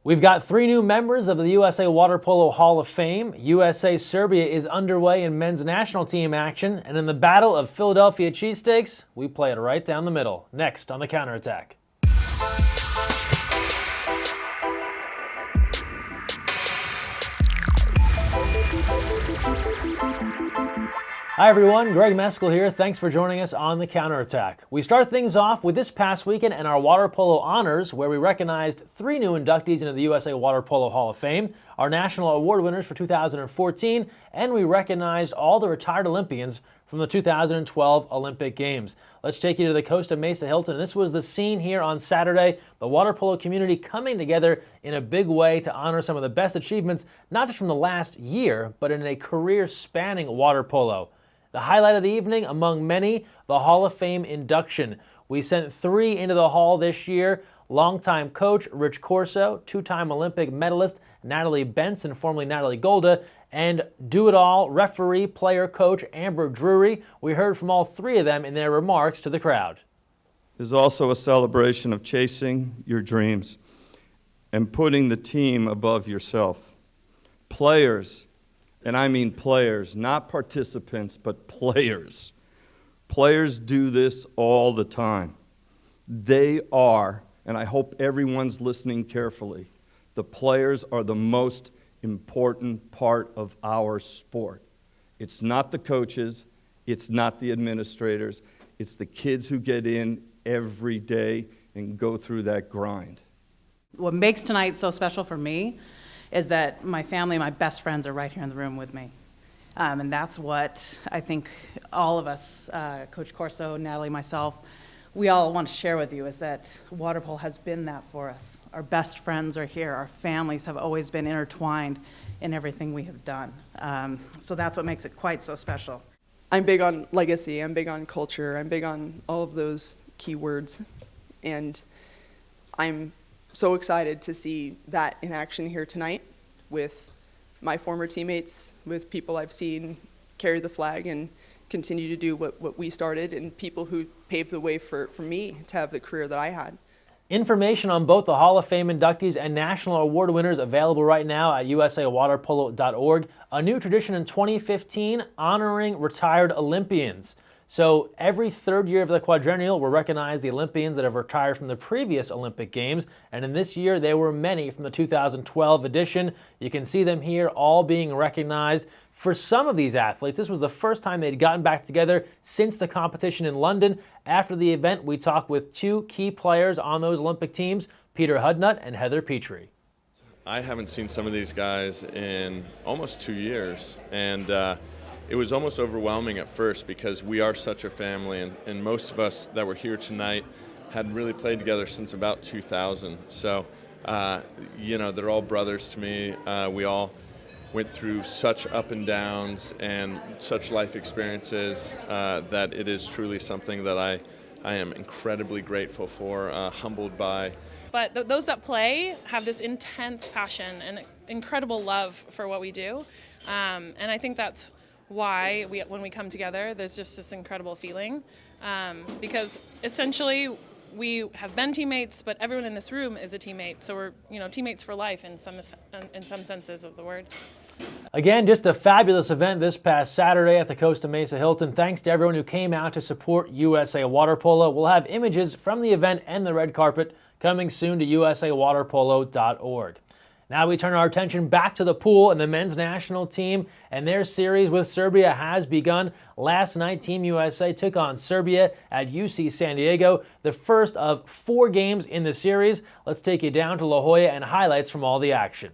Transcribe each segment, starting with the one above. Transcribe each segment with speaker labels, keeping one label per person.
Speaker 1: We've got 3 new members of the USA Water Polo Hall of Fame. USA Serbia is underway in men's national team action, and in the Battle of Philadelphia Cheesesteaks, we play it right down the middle. Next on the Counterattack. Hi everyone, Greg Mescall here. Thanks for joining us on the Counterattack. We start things off with this past weekend and our Water Polo Honors, where we recognized 3 new inductees into the USA Water Polo Hall of Fame, our national award winners for 2014, and we recognized all the retired Olympians from the 2012 Olympic Games. Let's take you to the Costa Mesa Hilton. This was the scene here on Saturday, the water polo community coming together in a big way to honor some of the best achievements, not just from the last year, but in a career spanning water polo. The highlight of the evening, among many, the Hall of Fame induction. We sent 3 into the Hall this year. Longtime coach Rich Corso, 2-time Olympic medalist Natalie Benson, formerly Natalie Golda, and do-it-all referee, player, coach Amber Drury. We heard from all 3 of them in their remarks to the crowd.
Speaker 2: This is also a celebration of chasing your dreams and putting the team above yourself. Players, and I mean players, not participants, but players. Players do this all the time. They are, and I hope everyone's listening carefully, the players are the most important part of our sport. It's not the coaches, it's not the administrators, it's the kids who get in every day and go through that grind.
Speaker 3: What makes tonight so special for me is that my family, my best friends are right here in the room with me. And that's what I think all of us, Coach Corso, Natalie, myself, we all want to share with you is that water polo has been that for us. Our best friends are here. Our families have always been intertwined in everything we have done. So that's what makes it quite so special.
Speaker 4: I'm big on legacy. I'm big on culture. I'm big on all of those key words. And I'm so excited to see that in action here tonight with my former teammates, with people I've seen carry the flag and continue to do what we started, and people who paved the way for me to have the career that I had.
Speaker 1: Information on both the Hall of Fame inductees and national award winners available right now at usawaterpolo.org. A new tradition in 2015, honoring retired Olympians. So every 3rd year of the quadrennial, we'll recognize the Olympians that have retired from the previous Olympic Games. And in this year, there were many from the 2012 edition. You can see them here all being recognized. For some of these athletes, this was the first time they'd gotten back together since the competition in London. After the event, we talked with 2 key players on those Olympic teams, Peter Hudnut and Heather Petrie.
Speaker 5: I haven't seen some of these guys in almost 2 years, and it was almost overwhelming at first because we are such a family, and most of us that were here tonight had really played together since about 2000. So, they're all brothers to me. We all went through such up and downs and such life experiences that it is truly something that I am incredibly grateful for, humbled by.
Speaker 6: But those that play have this intense passion and incredible love for what we do. And I think that's why when we come together, there's just this incredible feeling. Because essentially, we have been teammates, but everyone in this room is a teammate. So we're, teammates for life in some senses of the word.
Speaker 1: Again, just a fabulous event this past Saturday at the Costa Mesa Hilton. Thanks to everyone who came out to support USA Water Polo. We'll have images from the event and the red carpet coming soon to usawaterpolo.org. Now we turn our attention back to the pool, and the men's national team and their series with Serbia has begun. Last night, Team USA took on Serbia at UC San Diego, the first of 4 games in the series. Let's take you down to La Jolla and highlights from all the action.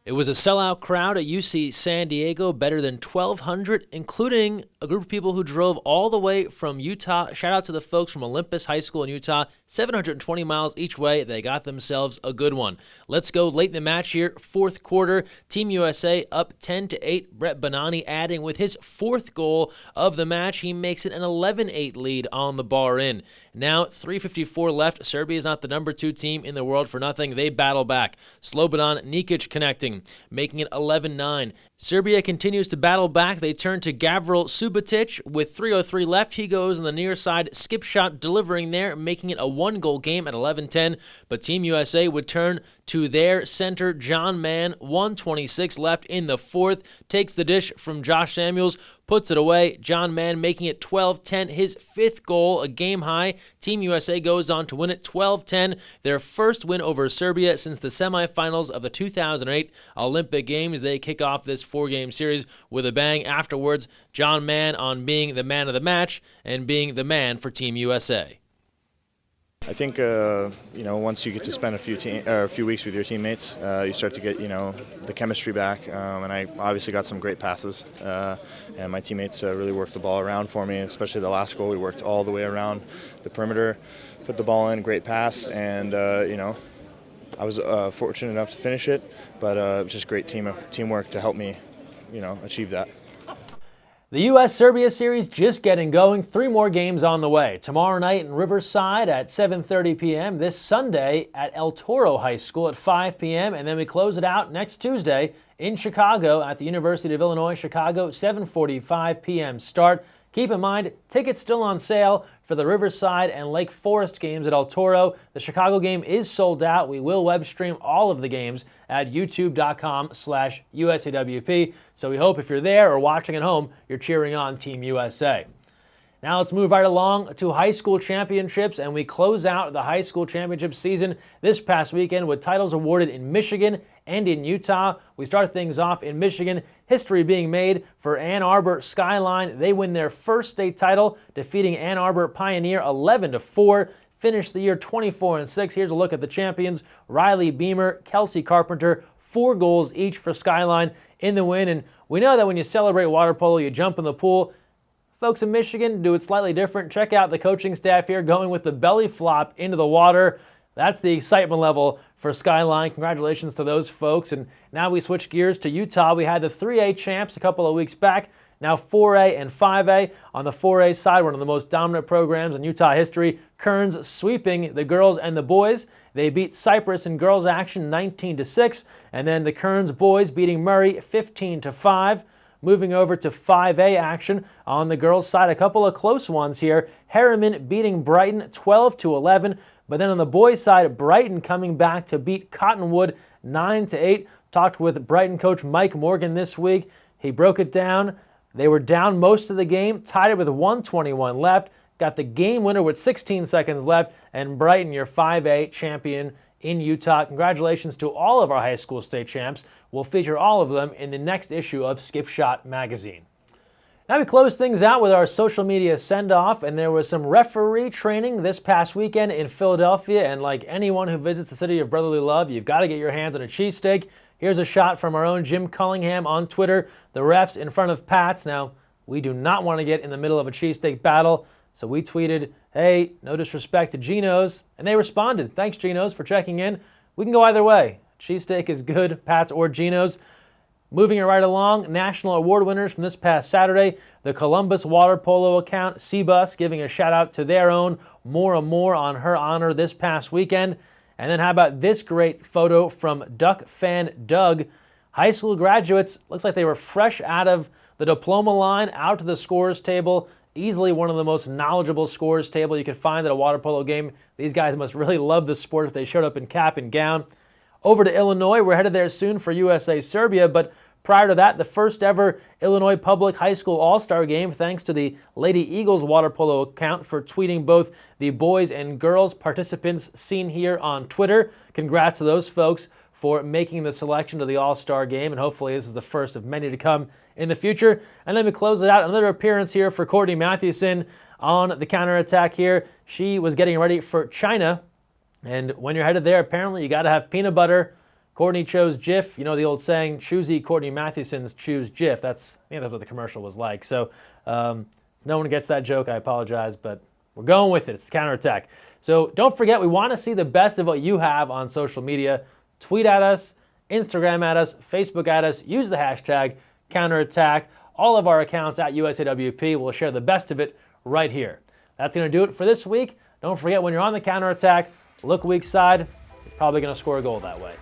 Speaker 1: It was a sellout crowd at UC San Diego, better than 1,200, including a group of people who drove all the way from Utah. Shout out to the folks from Olympus High School in Utah, 720 miles each way. They got themselves a good one. Let's go late in the match here, 4th quarter. Team USA up 10-8. Brett Bonani adding with his 4th goal of the match. He makes it an 11-8 lead on the bar in. Now, 3:54 left. Serbia is not the number 2 team in the world for nothing. They battle back. Slobodan Nikic connecting. shooting, making it 11-9. Serbia continues to battle back. They turn to Gavril Subotic with 3:03 left. He goes on the near side, skip shot delivering there, making it a one-goal game at 11-10. But Team USA would turn to their center, John Mann, 1:26 left in the fourth, takes the dish from Josh Samuels, puts it away. John Mann making it 12-10, his fifth goal, a game high. Team USA goes on to win it 12-10, their first win over Serbia since the semifinals of the 2008 Olympic Games. They kick off this four-game series with a bang. Afterwards, John Mann on being the man of the match and being the man for Team USA.
Speaker 7: I think once you get to spend a few weeks with your teammates, you start to get the chemistry back. And I obviously got some great passes, and my teammates really worked the ball around for me. Especially the last goal, we worked all the way around the perimeter, put the ball in, great pass, and I was fortunate enough to finish it. But it was just great teamwork to help me, achieve that.
Speaker 1: The U.S. Serbia Series just getting going. 3 more games on the way. Tomorrow night in Riverside at 7:30 p.m. This Sunday at El Toro High School at 5 p.m. And then we close it out next Tuesday in Chicago at the University of Illinois, Chicago, 7:45 p.m. start. Keep in mind, tickets still on sale for the Riverside and Lake Forest games at El Toro. The Chicago game is sold out. We will web stream all of the games at youtube.com/USAWP. So we hope if you're there or watching at home, you're cheering on Team USA. Now let's move right along to high school championships, and we close out the high school championship season this past weekend with titles awarded in Michigan and in Utah. We start things off in Michigan. History being made for Ann Arbor Skyline. They win their first state title, defeating Ann Arbor Pioneer 11-4. Finished the year 24-6. Here's a look at the champions. Riley Beamer, Kelsey Carpenter, 4 goals each for Skyline in the win. And we know that when you celebrate water polo, you jump in the pool. Folks in Michigan do it slightly different. Check out the coaching staff here going with the belly flop into the water. That's the excitement level for Skyline. Congratulations to those folks. And now we switch gears to Utah. We had the 3A champs a couple of weeks back. Now 4A and 5A. On the 4A side, one of the most dominant programs in Utah history. Kearns sweeping the girls and the boys. They beat Cypress in girls action 19-6. And then the Kearns boys beating Murray 15-5. Moving over to 5A action on the girls' side, a couple of close ones here. Harriman beating Brighton 12-11, but then on the boys' side, Brighton coming back to beat Cottonwood 9-8. Talked with Brighton coach Mike Morgan this week. He broke it down. They were down most of the game, tied it with 1:21 left, got the game winner with 16 seconds left, and Brighton, your 5A champion in Utah. Congratulations to all of our high school state champs. We'll feature all of them in the next issue of Skip Shot magazine. Now we close things out with our social media send-off, and there was some referee training this past weekend in Philadelphia, and like anyone who visits the city of brotherly love, you've got to get your hands on a cheesesteak. Here's a shot from our own Jim Cullingham on Twitter. The refs in front of Pat's. Now, we do not want to get in the middle of a cheesesteak battle, so we tweeted, hey, no disrespect to Geno's, and they responded. Thanks, Geno's, for checking in. We can go either way. Cheesesteak is good, Pat's or Geno's. Moving it right along, national award winners from this past Saturday, the Columbus Water Polo account, Seabus, giving a shout out to their own Mora Moore on her honor this past weekend. And then how about this great photo from Duck Fan Doug. High school graduates, looks like they were fresh out of the diploma line, out to the scores table. Easily one of the most knowledgeable scores table you could find at a water polo game. These guys must really love the sport if they showed up in cap and gown. Over to Illinois, we're headed there soon for USA Serbia, but prior to that, the first ever Illinois Public High School All-Star Game, thanks to the Lady Eagles Water Polo account for tweeting both the boys and girls participants seen here on Twitter. Congrats to those folks for making the selection to the All-Star Game, and hopefully this is the first of many to come in the future. And then we close it out, another appearance here for Courtney Mathewson on the counterattack here. She was getting ready for China, and when you're headed there, apparently you got to have peanut butter. Courtney chose Jif. You know the old saying, choosy Courtney Mathewson's choose Jif. I think that's what the commercial was like. So no one gets that joke. I apologize, but we're going with it. It's counterattack. So don't forget, we want to see the best of what you have on social media. Tweet at us, Instagram at us, Facebook at us. Use the hashtag counterattack. All of our accounts at USAWP will share the best of it right here. That's going to do it for this week. Don't forget, when you're on the counterattack, look weak side. You're probably going to score a goal that way.